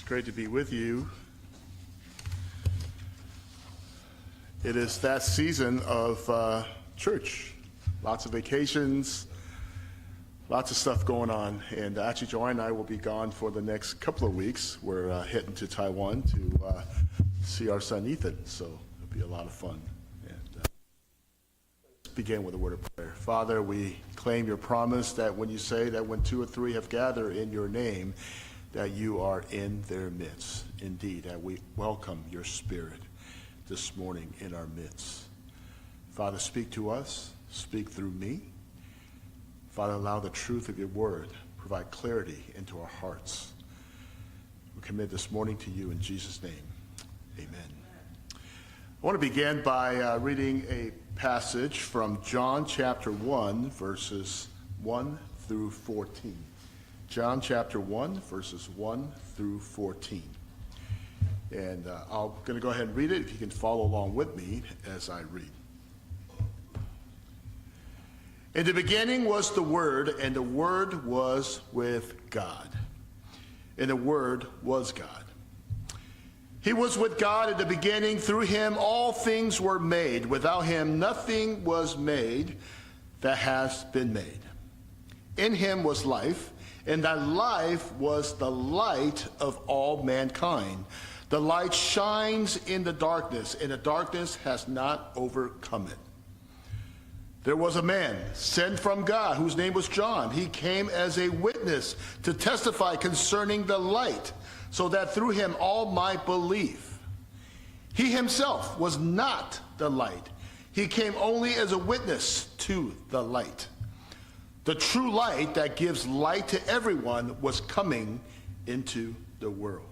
It's great to be with you. It is that season of church. Lots of vacations, lots of stuff going on. And actually, Joanne and I will be gone for the next couple of weeks. We're heading to Taiwan to see our son Ethan, so it'll be a lot of fun. And let's begin with a word of prayer. Father, we claim your promise that when you say that when two or three have gathered in your name, that you are in their midst. Indeed, that we welcome your spirit this morning in our midst. Father, speak to us, speak through me. Father, allow the truth of your word, provide clarity into our hearts. We commit this morning to you in Jesus' name. Amen. I want to begin by reading a passage from John chapter 1, verses 1 through 14. John chapter 1, verses 1 through 14. And I'm going to go ahead and read it, if you can follow along with me as I read. In the beginning was the Word, and the Word was with God. And the Word was God. He was with God in the beginning. Through him all things were made. Without him nothing was made that has been made. In him was life, and that life was the light of all mankind. The light shines in the darkness, and the darkness has not overcome it. There was a man sent from God whose name was John. He came as a witness to testify concerning the light, so that through him all might believe. He himself was not the light. He came only as a witness to the light. The true light that gives light to everyone was coming into the world.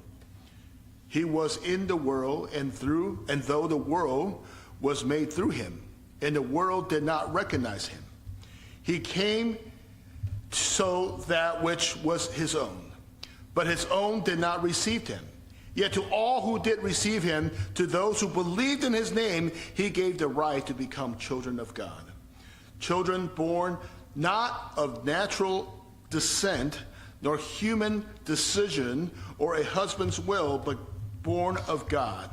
He was in the world, and though the world was made through him, and the world did not recognize him. He came so that which was his own, but his own did not receive him. Yet to all who did receive him, to those who believed in his name, he gave the right to become children of God. Children born not of natural descent, nor human decision, or a husband's will, but born of God.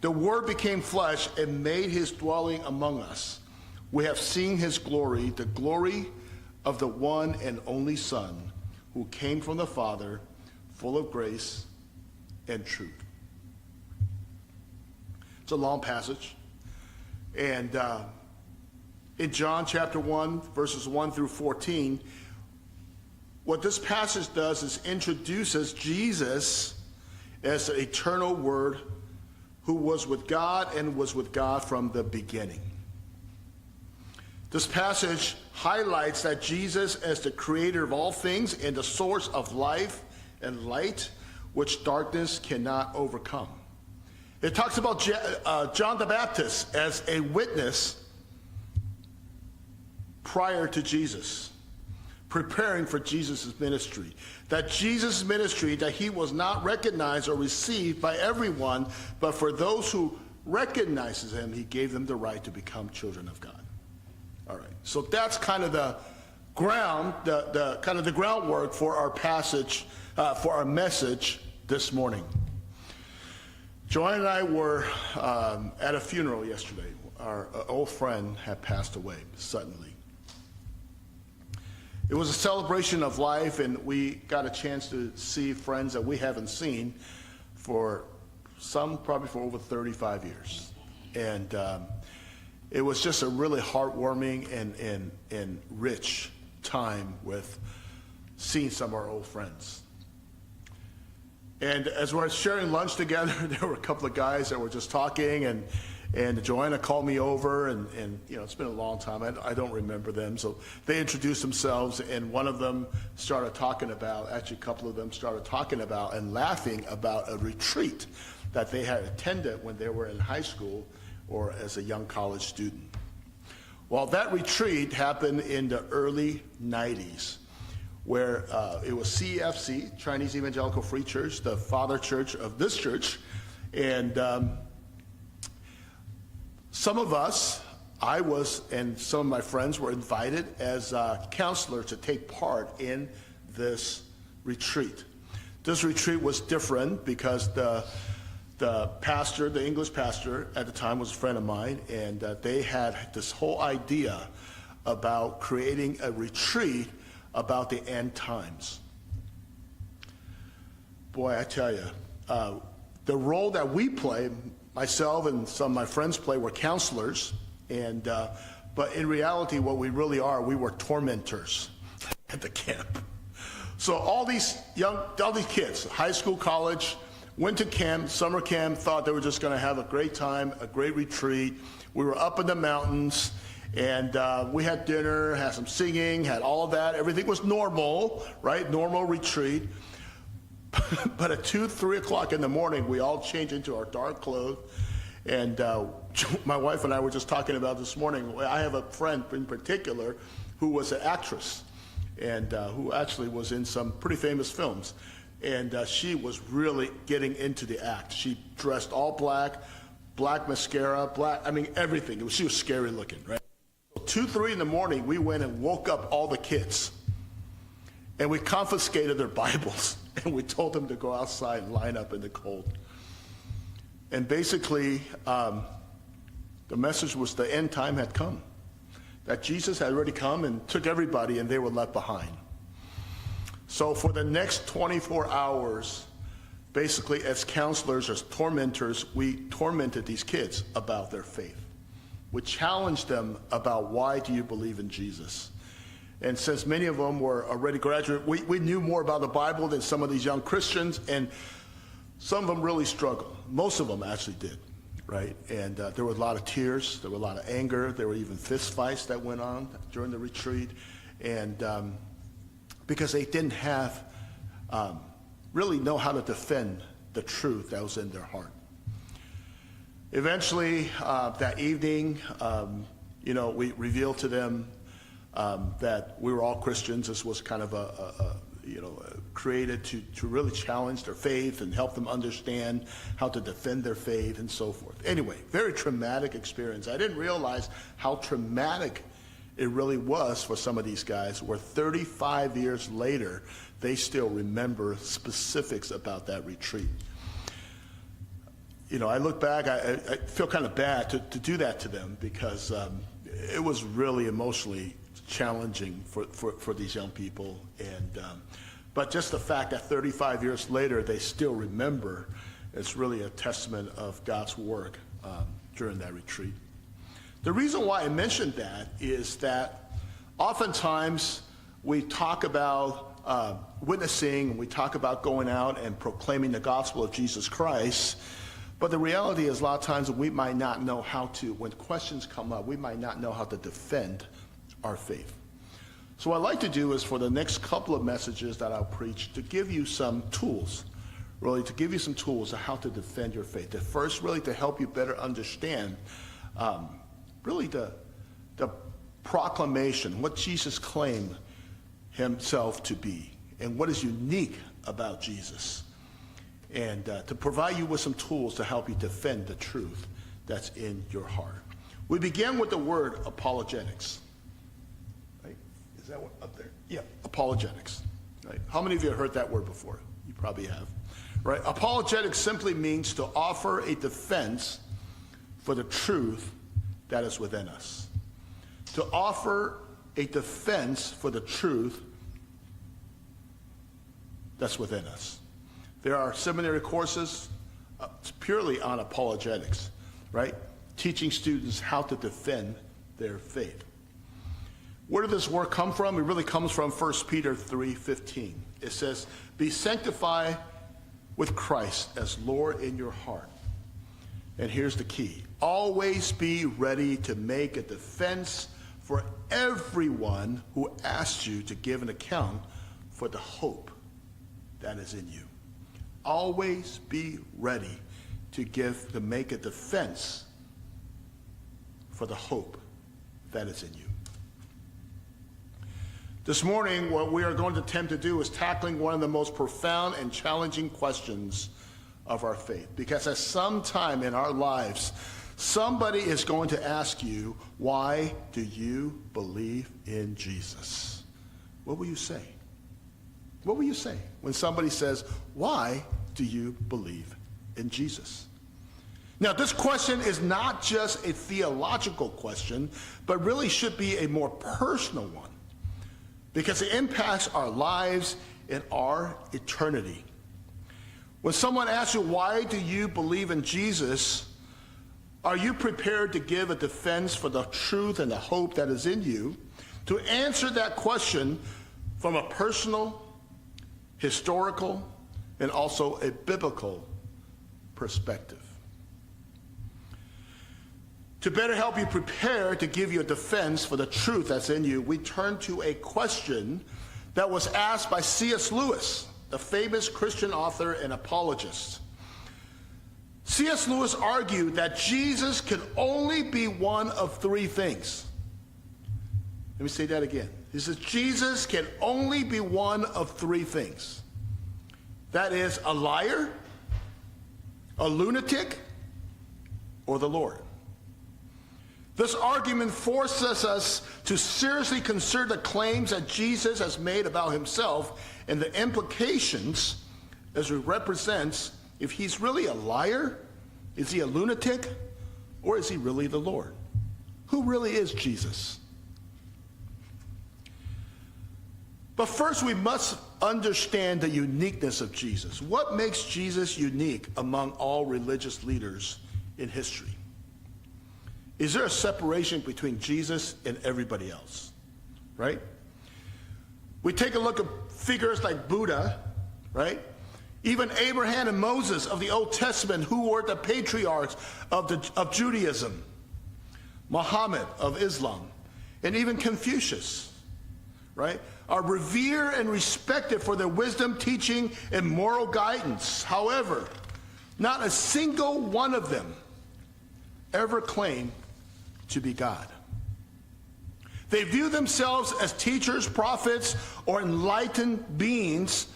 The Word became flesh and made his dwelling among us. We have seen his glory, the glory of the one and only Son, who came from the Father, full of grace and truth. It's a long passage. And in John chapter 1, verses 1 through 14, what this passage does is introduces Jesus as the eternal Word who was with God and was with God from the beginning. This passage highlights that Jesus as the creator of all things and the source of life and light, which darkness cannot overcome. It talks about John the Baptist as a witness prior to Jesus, preparing for Jesus' ministry. That Jesus' ministry, that he was not recognized or received by everyone, but for those who recognizes him, he gave them the right to become children of God. All right, so that's kind of the groundwork for our passage, for our message this morning. Joanne and I were at a funeral yesterday. Our old friend had passed away suddenly. It was a celebration of life, and we got a chance to see friends that we haven't seen for probably for over 35 years. And it was just a really heartwarming and rich time with seeing some of our old friends. And as we're sharing lunch together, there were a couple of guys that were just talking, and Joanna called me over, and you know, it's been a long time. I don't remember them. So they introduced themselves, and one of them started talking about, actually a couple of them started talking about and laughing about a retreat that they had attended when they were in high school or as a young college student. Well, that retreat happened in the early 90s, where it was CEFC, Chinese Evangelical Free Church, the father church of this church, and some of us, I was, and some of my friends were invited as counselors to take part in this retreat. This retreat was different because the pastor, the English pastor at the time, was a friend of mine, and they had this whole idea about creating a retreat about the end times. Boy, I tell you, the role that we play, myself and some of my friends play, were counselors, and but in reality, what we really are, we were tormentors at the camp. So all these kids, high school, college, went to camp, summer camp, thought they were just going to have a great time, a great retreat. We were up in the mountains, and we had dinner, had some singing, had all of that. Everything was normal, right? Normal retreat. But at 2, 3 o'clock in the morning, we all changed into our dark clothes. And my wife and I were just talking about this morning. I have a friend in particular who was an actress, and who actually was in some pretty famous films. And she was really getting into the act. She dressed all black, black mascara, everything. She was scary looking, right? 2, 3 in the morning, we went and woke up all the kids. And we confiscated their Bibles. And we told them to go outside and line up in the cold. And basically, the message was the end time had come. That Jesus had already come and took everybody, and they were left behind. So for the next 24 hours, basically as counselors, as tormentors, we tormented these kids about their faith. We challenged them about, why do you believe in Jesus? And since many of them were already graduate, we knew more about the Bible than some of these young Christians, and some of them really struggled. Most of them actually did, right? And there were a lot of tears, there were a lot of anger, there were even fist fights that went on during the retreat, and because they didn't have, really know how to defend the truth that was in their heart. Eventually, that evening, we revealed to them that we were all Christians. This was kind of created to really challenge their faith and help them understand how to defend their faith and so forth. Anyway, very traumatic experience. I didn't realize how traumatic it really was for some of these guys, where 35 years later, they still remember specifics about that retreat. I look back, I feel kind of bad to do that to them, because it was really emotionally challenging for these young people. But just the fact that 35 years later, they still remember, it's really a testament of God's work during that retreat. The reason why I mentioned that is that oftentimes we talk about witnessing, we talk about going out and proclaiming the gospel of Jesus Christ, but the reality is a lot of times we might not know how to, when questions come up, we might not know how to defend our faith. So what I'd like to do is, for the next couple of messages that I'll preach, to give you some tools, really to give you some tools of how to defend your faith. The first, really to help you better understand really the proclamation, what Jesus claimed himself to be, and what is unique about Jesus, and to provide you with some tools to help you defend the truth that's in your heart. We begin with the word apologetics. Right? Is that one up there? Yeah, apologetics. Right? How many of you have heard that word before? You probably have. Right? Apologetics simply means to offer a defense for the truth that is within us. To offer a defense for the truth that's within us. There are seminary courses purely on apologetics, right? Teaching students how to defend their faith. Where did this word come from? It really comes from 1 Peter 3:15. It says, "Be sanctified with Christ as Lord in your heart." And here's the key. Always be ready to make a defense for everyone who asks you to give an account for the hope that is in you. Always be ready to make a defense for the hope that is in you. This morning, what we are going to attempt to do is tackling one of the most profound and challenging questions of our faith. Because at some time in our lives, somebody is going to ask you, why do you believe in Jesus? What will you say? What will you say when somebody says, why do you believe in Jesus? Now, this question is not just a theological question, but really should be a more personal one, because it impacts our lives and our eternity. When someone asks you, why do you believe in Jesus? Are you prepared to give a defense for the truth and the hope that is in you? To answer that question from a personal, historical, and also a biblical perspective. To better help you prepare to give you a defense for the truth that's in you, we turn to a question that was asked by C.S. Lewis, the famous Christian author and apologist. C.S. Lewis argued that Jesus can only be one of three things. Let me say that again. He says Jesus can only be one of three things. That is, a liar, a lunatic, or the Lord. This argument forces us to seriously consider the claims that Jesus has made about himself and the implications as it represents if he's really a liar, is he a lunatic, or is he really the Lord? Who really is Jesus? But first we must understand the uniqueness of Jesus. What makes Jesus unique among all religious leaders in history? Is there a separation between Jesus and everybody else? Right? We take a look at figures like Buddha, right? Even Abraham and Moses of the Old Testament, who were the patriarchs of Judaism, Muhammad of Islam, and even Confucius, right, are revered and respected for their wisdom, teaching, and moral guidance. However, not a single one of them ever claimed to be God. They view themselves as teachers, prophets, or enlightened beings,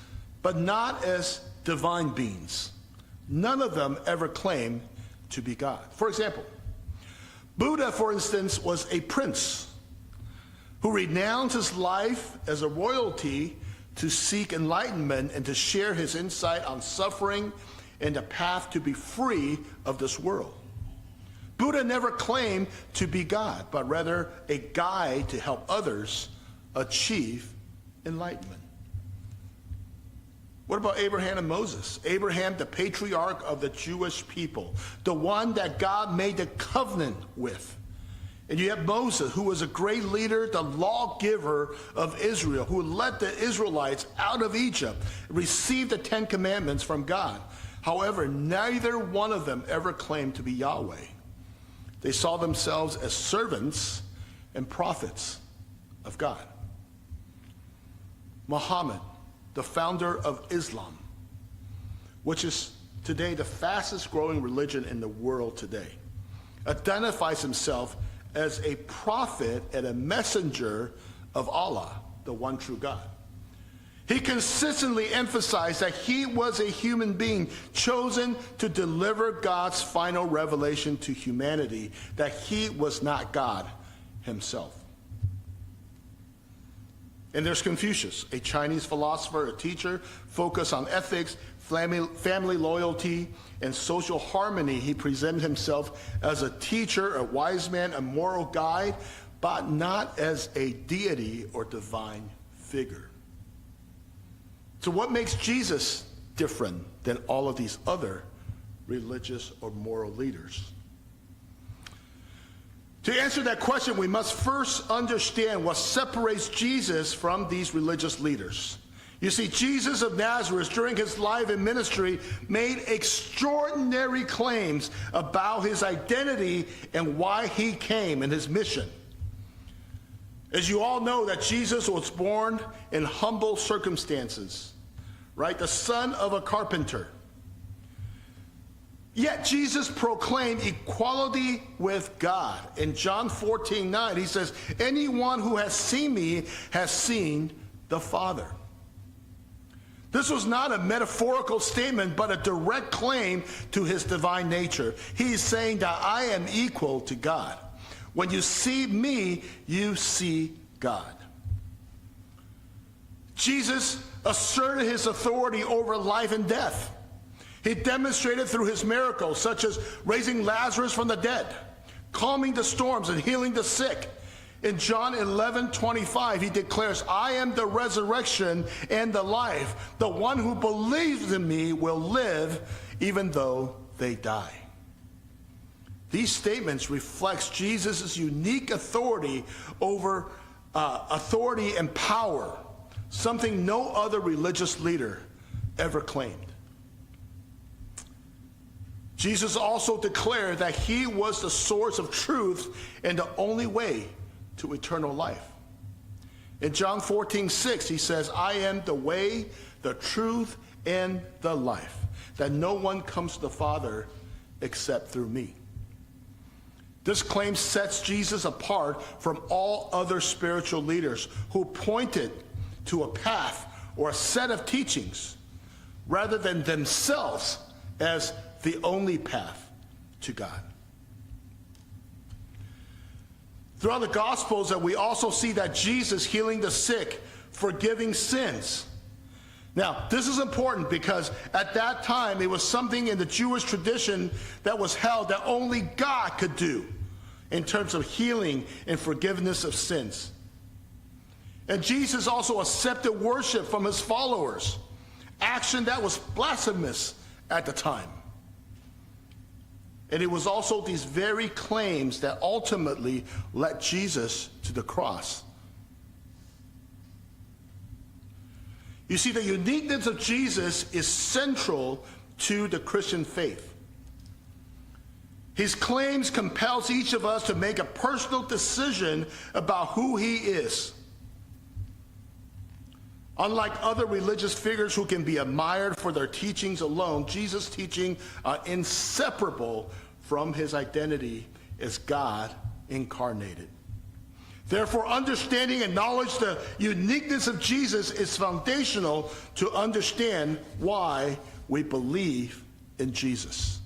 but not as divine beings. None of them ever claimed to be God. For example, Buddha, for instance, was a prince who renounced his life as a royalty to seek enlightenment and to share his insight on suffering and the path to be free of this world. Buddha never claimed to be God, but rather a guide to help others achieve enlightenment. What about Abraham and Moses? Abraham, the patriarch of the Jewish people, the one that God made the covenant with. And you have Moses, who was a great leader, the lawgiver of Israel, who led the Israelites out of Egypt, received the Ten Commandments from God. However, neither one of them ever claimed to be Yahweh. They saw themselves as servants and prophets of God. Muhammad, the founder of Islam, which is today the fastest growing religion in the world today, identifies himself as a prophet and a messenger of Allah, the one true God. He consistently emphasized that he was a human being chosen to deliver God's final revelation to humanity, that he was not God himself. And there's Confucius, a Chinese philosopher, a teacher, focused on ethics, family loyalty, and social harmony. He presented himself as a teacher, a wise man, a moral guide, but not as a deity or divine figure. So what makes Jesus different than all of these other religious or moral leaders? To answer that question, we must first understand what separates Jesus from these religious leaders. You see, Jesus of Nazareth, during his life and ministry, made extraordinary claims about his identity and why he came and his mission. As you all know, that Jesus was born in humble circumstances, right? The son of a carpenter. Yet Jesus proclaimed equality with God. In John 14:9, he says, anyone who has seen me has seen the Father. This was not a metaphorical statement, but a direct claim to his divine nature. He's saying that I am equal to God. When you see me, you see God. Jesus asserted his authority over life and death. He demonstrated through his miracles, such as raising Lazarus from the dead, calming the storms, and healing the sick. In John 11:25, he declares, I am the resurrection and the life. The one who believes in me will live even though they die. These statements reflect Jesus' unique authority over authority and power, something no other religious leader ever claimed. Jesus also declared that he was the source of truth and the only way to eternal life. In John 14:6, he says, I am the way, the truth, and the life, that no one comes to the Father except through me. This claim sets Jesus apart from all other spiritual leaders who pointed to a path or a set of teachings rather than themselves as the only path to God. Throughout the Gospels, that we also see that Jesus healing the sick, forgiving sins. Now, this is important because at that time, it was something in the Jewish tradition that was held that only God could do in terms of healing and forgiveness of sins. And Jesus also accepted worship from his followers, action that was blasphemous at the time. And it was also these very claims that ultimately led Jesus to the cross. You see, the uniqueness of Jesus is central to the Christian faith. His claims compels each of us to make a personal decision about who he is. Unlike other religious figures who can be admired for their teachings alone, Jesus' teaching are inseparable from his identity as God incarnated. Therefore, understanding and knowledge the uniqueness of Jesus is foundational to understand why we believe in Jesus.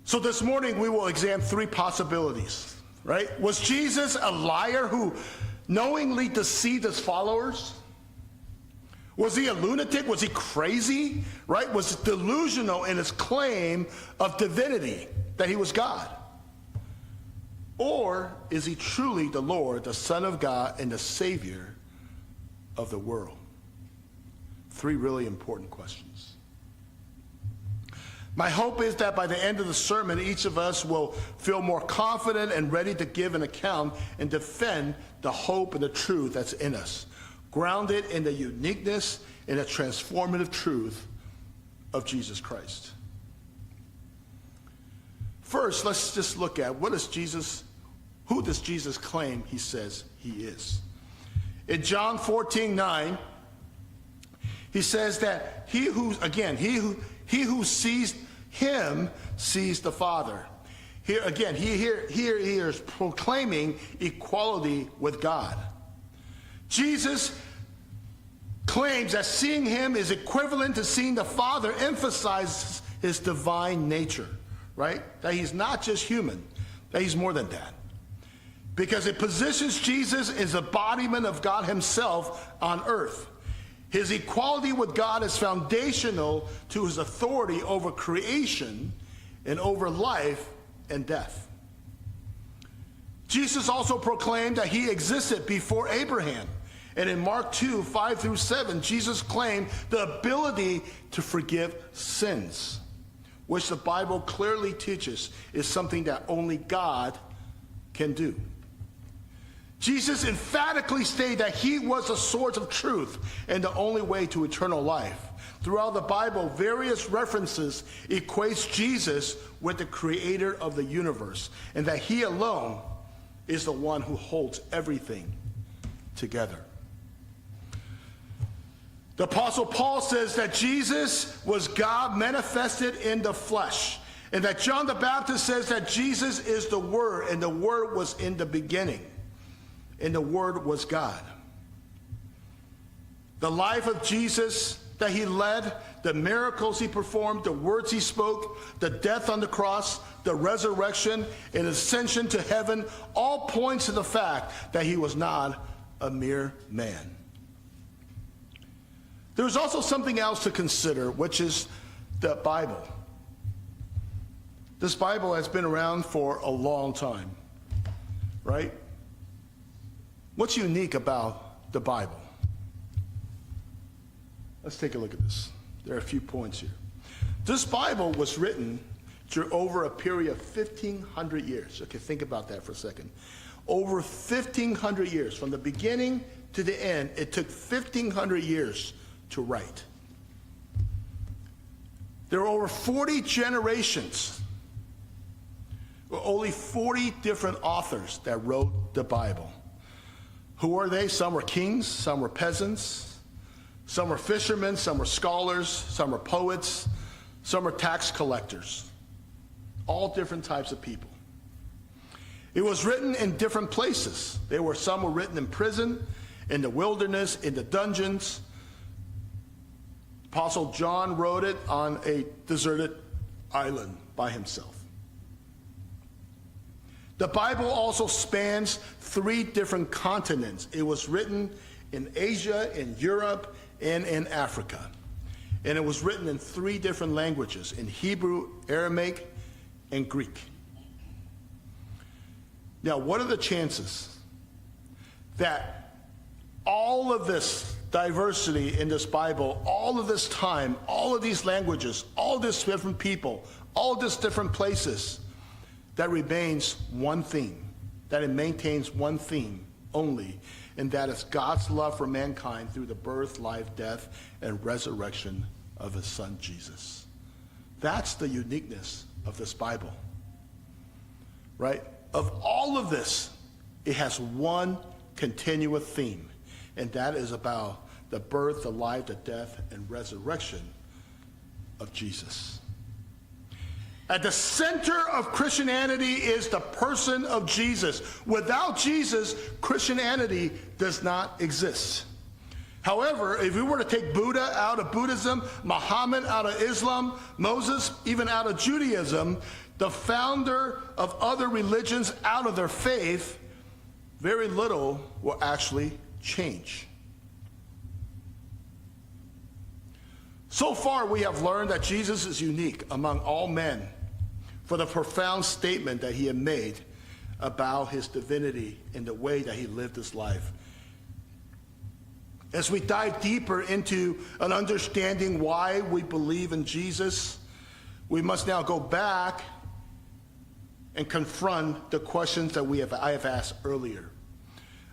So this morning we will examine three possibilities, right? Was Jesus a liar who knowingly deceived his followers? Was he a lunatic? Was he crazy? Right? Was he delusional in his claim of divinity, that he was God? Or is he truly the Lord, the Son of God, and the Savior of the world? Three really important questions. My hope is that by the end of the sermon, each of us will feel more confident and ready to give an account and defend the hope and the truth that's in us, grounded in the uniqueness and the transformative truth of Jesus Christ. First, let's just look at who does Jesus claim he says he is? In John 14:9, he says that he who sees him sees the Father. Here again, he is proclaiming equality with God. Jesus claims that seeing him is equivalent to seeing the Father, emphasizes his divine nature, right? That he's not just human, that he's more than that. Because it positions Jesus as embodiment of God himself on earth. His equality with God is foundational to his authority over creation and over life and death. Jesus also proclaimed that he existed before Abraham. And in Mark 2:5-7, Jesus claimed the ability to forgive sins, which the Bible clearly teaches is something that only God can do. Jesus emphatically stated that he was the source of truth and the only way to eternal life. Throughout the Bible, various references equates Jesus with the creator of the universe, and that he alone is the one who holds everything together. The Apostle Paul says that Jesus was God manifested in the flesh, and that John the Baptist says that Jesus is the Word, and the Word was in the beginning, and the Word was God. The life of Jesus that he led, the miracles he performed, the words he spoke, the death on the cross, the resurrection, and ascension to heaven, all points to the fact that he was not a mere man. There's also something else to consider, which is the Bible. This Bible has been around for a long time, right? What's unique about the Bible? Let's take a look at this. There are a few points here. This Bible was written over a period of 1,500 years. Okay, think about that for a second. Over 1,500 years. From the beginning to the end, it took 1,500 years to write. There were over 40 generations. There were only 40 different authors that wrote the Bible. Who were they? Some were kings, some were peasants, some were fishermen, some were scholars, some were poets, some were tax collectors. All different types of people. It was written in different places. Some were written in prison, in the wilderness, in the dungeons. Apostle John wrote it on a deserted island by himself. The Bible also spans 3 different continents. It was written in Asia, in Europe, and in Africa. And it was written in 3 different languages, in Hebrew, Aramaic, and Greek. Now, what are the chances that all of this diversity in this Bible, all of this time, all of these languages, all of these different people, all of these different places, that remains one theme, that it maintains one theme only, and that is God's love for mankind through the birth, life, death, and resurrection of his son Jesus. That's the uniqueness of this Bible, right? Of all of this, it has one continuous theme, and that is about the birth, the life, the death, and resurrection of Jesus. At the center of Christianity is the person of Jesus. Without Jesus, Christianity does not exist. However, if we were to take Buddha out of Buddhism, Muhammad out of Islam, Moses even out of Judaism, the founder of other religions out of their faith, very little will actually change. So far, we have learned that Jesus is unique among all men for the profound statement that he had made about his divinity and the way that he lived his life. As we dive deeper into an understanding why we believe in Jesus, we must now go back and confront the questions that I have asked earlier.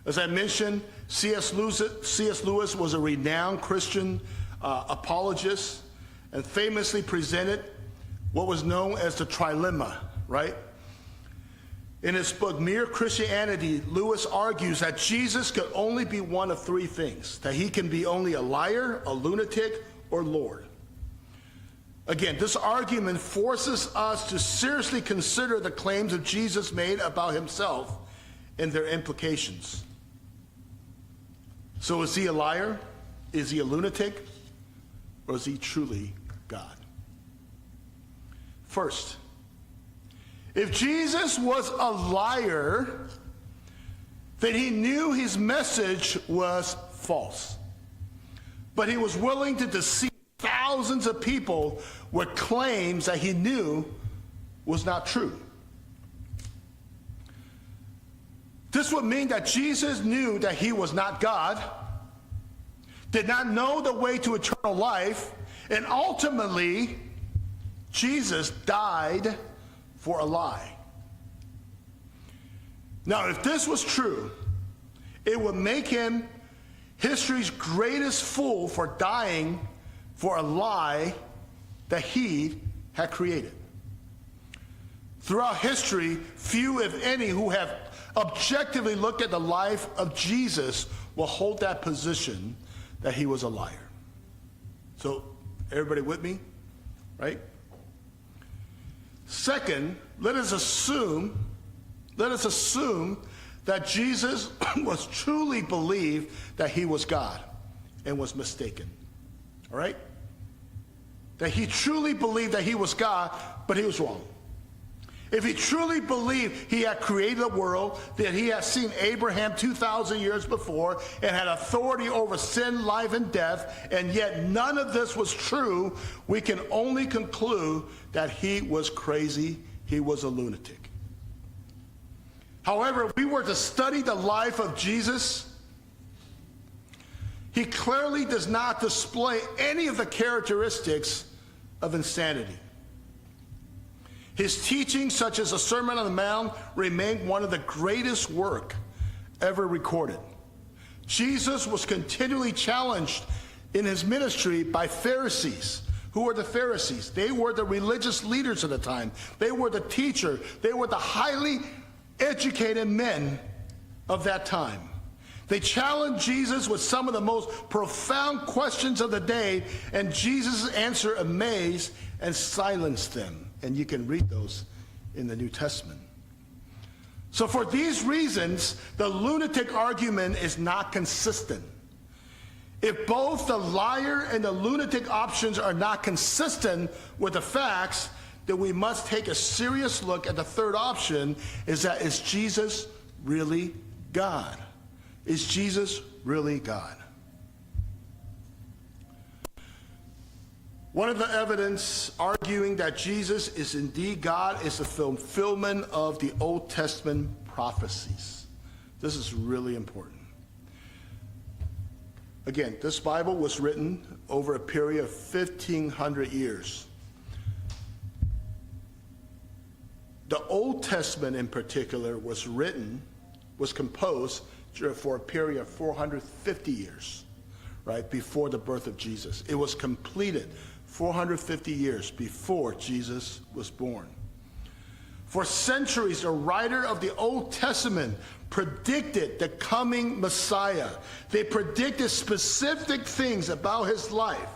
As I mentioned, C.S. Lewis was a renowned Christian apologist and famously presented what was known as the trilemma, right? In his book, Mere Christianity, Lewis argues that Jesus could only be one of 3 things, that he can be only a liar, a lunatic, or Lord. Again, this argument forces us to seriously consider the claims that Jesus made about himself and their implications. So is he a liar? Is he a lunatic? Or is he truly God? First, if Jesus was a liar, then he knew his message was false. But he was willing to deceive thousands of people with claims that he knew was not true. This would mean that Jesus knew that he was not God, did not know the way to eternal life, and ultimately, Jesus died for a lie. Now, if this was true, it would make him history's greatest fool for dying for a lie that he had created. Throughout history, few, if any, who have objectively looked at the life of Jesus will hold that position that he was a liar. So, everybody with me? Right? Second, let us assume that Jesus was truly believed that he was God and was mistaken. All right? That he truly believed that he was God, but he was wrong. if he truly believed he had created the world, that he had seen Abraham 2,000 years before and had authority over sin, life, and death, and yet none of this was true, we can only conclude that he was crazy, he was a lunatic. However, if we were to study the life of Jesus, he clearly does not display any of the characteristics of insanity. His teachings, such as the Sermon on the Mount, remain one of the greatest work ever recorded. Jesus was continually challenged in his ministry by Pharisees. Who were the Pharisees? They were the religious leaders of the time. They were the teacher. They were the highly educated men of that time. They challenged Jesus with some of the most profound questions of the day, and Jesus' answer amazed and silenced them. And you can read those in the New Testament. So for these reasons, the lunatic argument is not consistent. If both the liar and the lunatic options are not consistent with the facts, then we must take a serious look at the third option, is Jesus really God? Is Jesus really God? One of the evidence arguing that Jesus is indeed God is the fulfillment of the Old Testament prophecies. This is really important. Again, this Bible was written over a period of 1,500 years. The Old Testament in particular was composed for a period of 450 years, right, before the birth of Jesus. It was completed 450 years before Jesus was born. For centuries, the writer of the Old Testament predicted the coming Messiah. They predicted specific things about his life,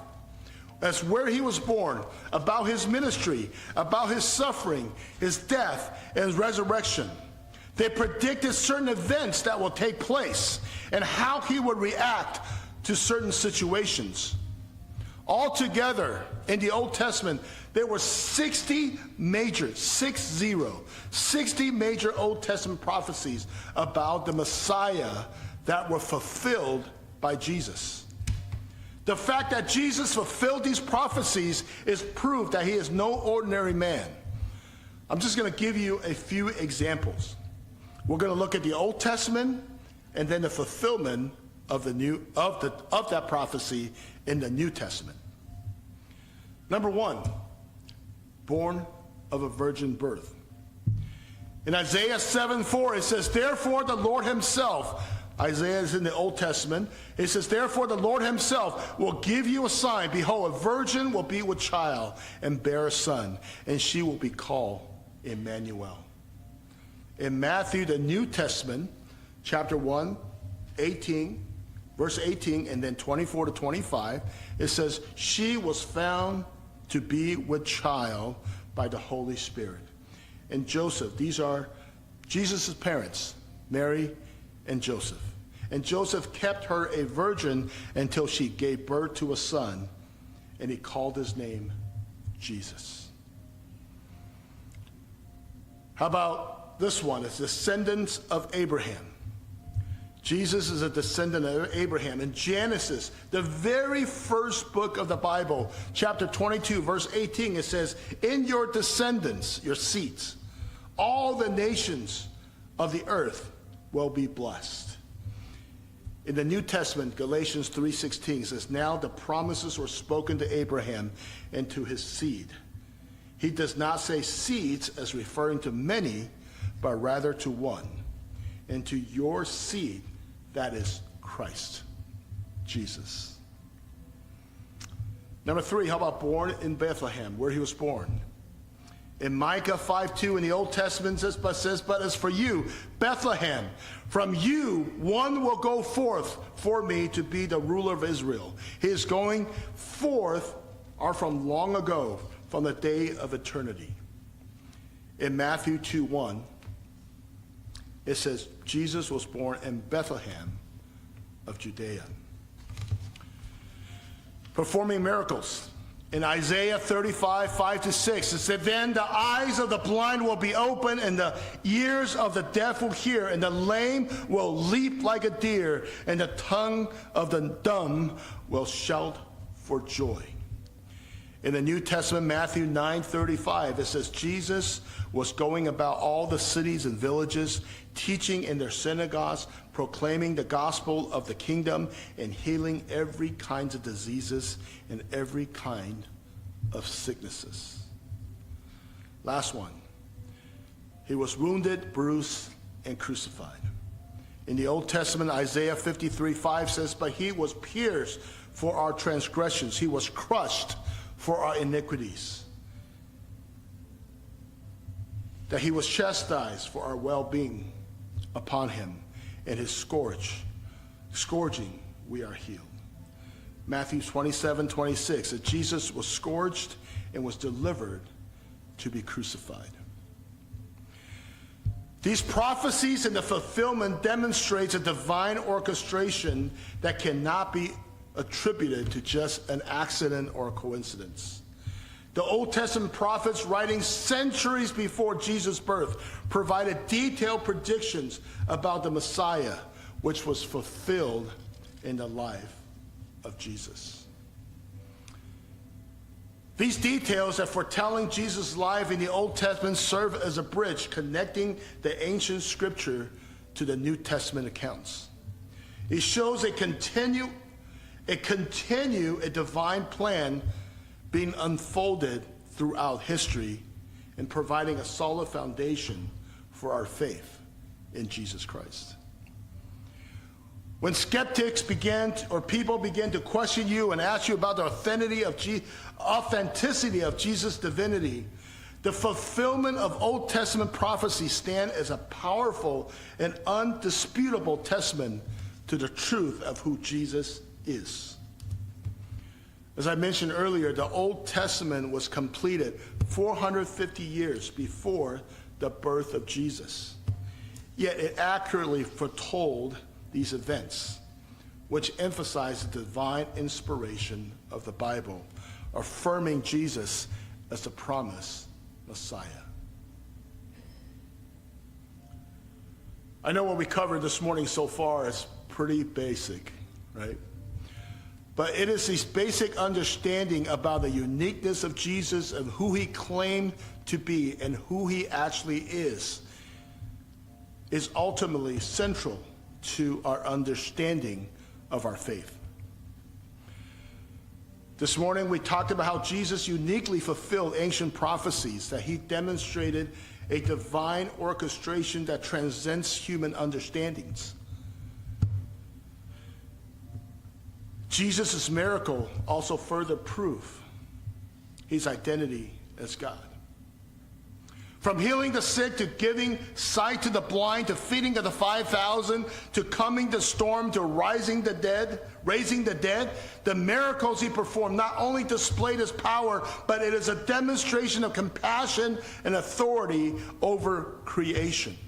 as where he was born, about his ministry, about his suffering, his death, and his resurrection. They predicted certain events that will take place and how he would react to certain situations. Altogether, in the Old Testament, there were 60 major Old Testament prophecies about the Messiah that were fulfilled by Jesus. The fact that Jesus fulfilled these prophecies is proof that he is no ordinary man. I'm just going to give you a few examples. We're going to look at the Old Testament and then the fulfillment of that prophecy in the New Testament. Number one, born of a virgin birth. In Isaiah 7:4, it says, therefore the Lord himself, Isaiah is in the Old Testament, it says, therefore the Lord himself will give you a sign. Behold, a virgin will be with child and bear a son, and she will be called Emmanuel. In Matthew, the New Testament, chapter 1, verse 18, and then 24 to 25, it says, she was found to be with child by the Holy Spirit. And Joseph, these are Jesus' parents, Mary and Joseph. And Joseph kept her a virgin until she gave birth to a son, and he called his name Jesus. How about this one? It's descendants of Abraham. Jesus is a descendant of Abraham. In Genesis, the very first book of the Bible, chapter 22, verse 18, it says, in your descendants, your seeds, all the nations of the earth will be blessed. In the New Testament, Galatians 3:16 says, now the promises were spoken to Abraham and to his seed. He does not say seeds as referring to many, but rather to one, and to your seed, that is Christ, Jesus. Number three, how about born in Bethlehem, where he was born? In Micah 5:2 in the Old Testament says, but as for you, Bethlehem, from you one will go forth for me to be the ruler of Israel. His going forth are from long ago, from the day of eternity. In Matthew 2:1, it says, Jesus was born in Bethlehem of Judea. Performing miracles. In Isaiah 35, 5-6, it said, then the eyes of the blind will be open, and the ears of the deaf will hear, and the lame will leap like a deer, and the tongue of the dumb will shout for joy. In the New Testament, Matthew 9:35, it says, Jesus was going about all the cities and villages, teaching in their synagogues, proclaiming the gospel of the kingdom, and healing every kind of diseases and every kind of sicknesses. Last one. He was wounded, bruised, and crucified. In the Old Testament, Isaiah 53:5 says, but he was pierced for our transgressions. He was crushed for our iniquities. That he was chastised for our well-being. Upon him and his scourging we are healed. Matthew 27:26, that Jesus was scourged and was delivered to be crucified. These prophecies and the fulfillment demonstrates a divine orchestration that cannot be attributed to just an accident or a coincidence. The Old Testament prophets, writing centuries before Jesus' birth, provided detailed predictions about the Messiah, which was fulfilled in the life of Jesus. These details that foretelling Jesus' life in the Old Testament serve as a bridge connecting the ancient scripture to the New Testament accounts. It shows a divine plan being unfolded throughout history and providing a solid foundation for our faith in Jesus Christ. When skeptics people began to question you and ask you about the authenticity of Jesus' divinity, the fulfillment of Old Testament prophecy stand as a powerful and undisputable testament to the truth of who Jesus is. As I mentioned earlier, the Old Testament was completed 450 years before the birth of Jesus. Yet it accurately foretold these events, which emphasize the divine inspiration of the Bible, affirming Jesus as the promised Messiah. I know what we covered this morning so far is pretty basic, right? But it is this basic understanding about the uniqueness of Jesus and who he claimed to be and who he actually is ultimately central to our understanding of our faith. This morning we talked about how Jesus uniquely fulfilled ancient prophecies, that he demonstrated a divine orchestration that transcends human understandings. Jesus' miracle also further proof his identity as God. From healing the sick to giving sight to the blind to feeding of the 5,000 to calming the storm to raising the dead, the miracles he performed not only displayed his power, but it is a demonstration of compassion and authority over creation.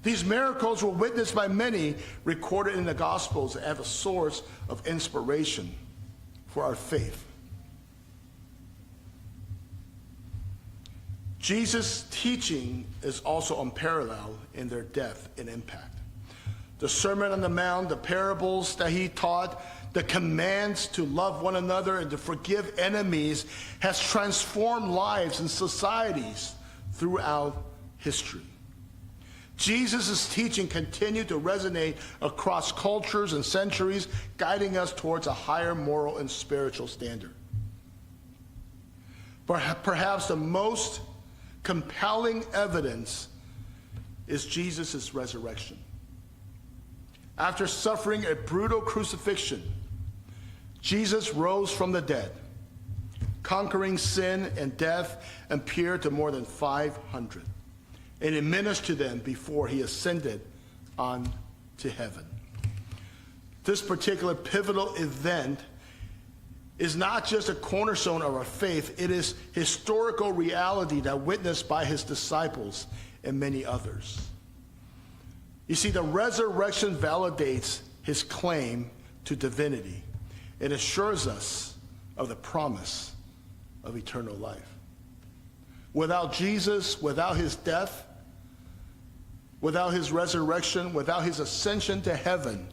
These miracles were witnessed by many, recorded in the Gospels as a source of inspiration for our faith. Jesus' teaching is also unparalleled in their depth and impact. The Sermon on the Mount, the parables that he taught, the commands to love one another and to forgive enemies has transformed lives and societies throughout history. Jesus' teaching continued to resonate across cultures and centuries, guiding us towards a higher moral and spiritual standard. Perhaps the most compelling evidence is Jesus' resurrection. After suffering a brutal crucifixion, Jesus rose from the dead, conquering sin and death, and appeared to more than 500. And he ministered to them before he ascended on to heaven. This particular pivotal event is not just a cornerstone of our faith, it is historical reality that witnessed by his disciples and many others. You see, the resurrection validates his claim to divinity. It assures us of the promise of eternal life. Without Jesus, without his death, without his resurrection, without his ascension to heaven,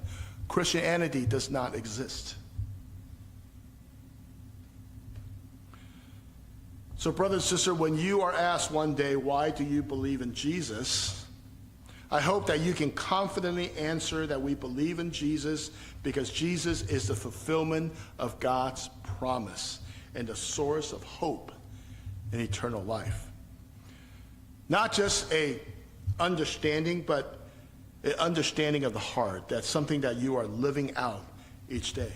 Christianity does not exist. So brothers and sisters, when you are asked one day, why do you believe in Jesus? I hope that you can confidently answer that we believe in Jesus because Jesus is the fulfillment of God's promise and the source of hope and eternal life. Not just a understanding, but an understanding of the heart. That's something that you are living out each day.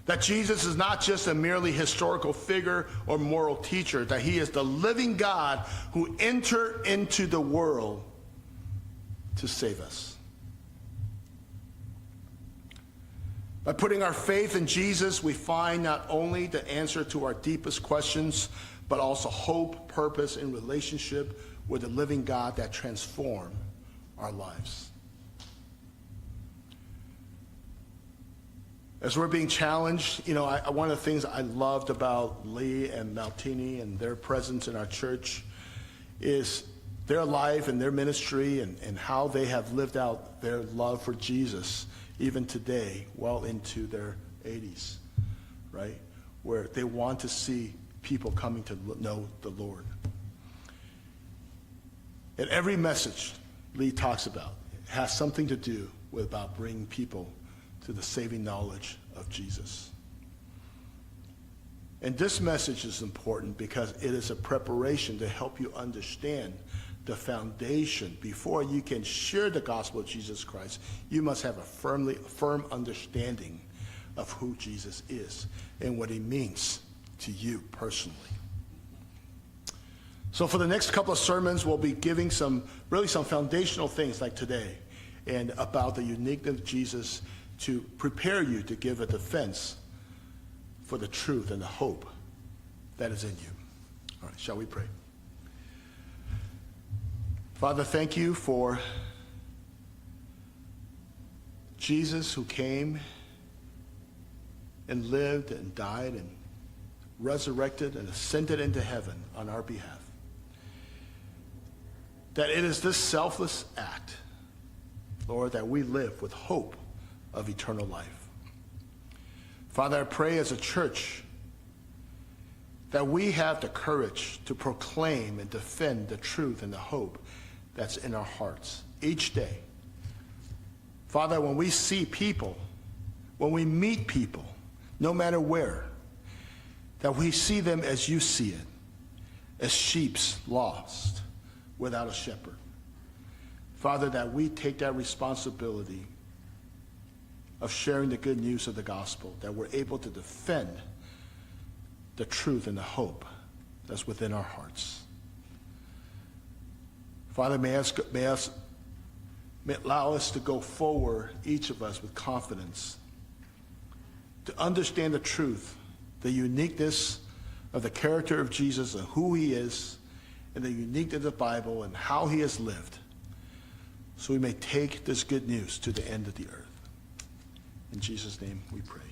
That Jesus is not just a merely historical figure or moral teacher, that he is the living God who entered into the world to save us. By putting our faith in Jesus, we find not only the answer to our deepest questions, but also hope, purpose, and relationship with the living God that transforms our lives. As we're being challenged, one of the things I loved about Lee and Maltini and their presence in our church is their life and their ministry and how they have lived out their love for Jesus even today, well into their 80s, right? Where they want to see people coming to know the Lord. And every message Lee talks about has something to do with about bringing people to the saving knowledge of Jesus. And this message is important because it is a preparation to help you understand the foundation. Before you can share the gospel of Jesus Christ, you must have a firm understanding of who Jesus is and what he means to you personally. So for the next couple of sermons, we'll be giving some foundational things like today and about the uniqueness of Jesus to prepare you to give a defense for the truth and the hope that is in you. All right, shall we pray? Father, thank you for Jesus who came and lived and died and resurrected and ascended into heaven on our behalf. That it is this selfless act, Lord, that we live with hope of eternal life. Father, I pray as a church that we have the courage to proclaim and defend the truth and the hope that's in our hearts each day. Father, when we see people, when we meet people, no matter where, that we see them as you see it, as sheep's lost without a shepherd. Father, that we take that responsibility of sharing the good news of the gospel, that we're able to defend the truth and the hope that's within our hearts. Father, may allow us to go forward, each of us, with confidence, to understand the truth, the uniqueness of the character of Jesus and who he is, and the uniqueness of the Bible and how he has lived, so we may take this good news to the end of the earth. In Jesus' name we pray.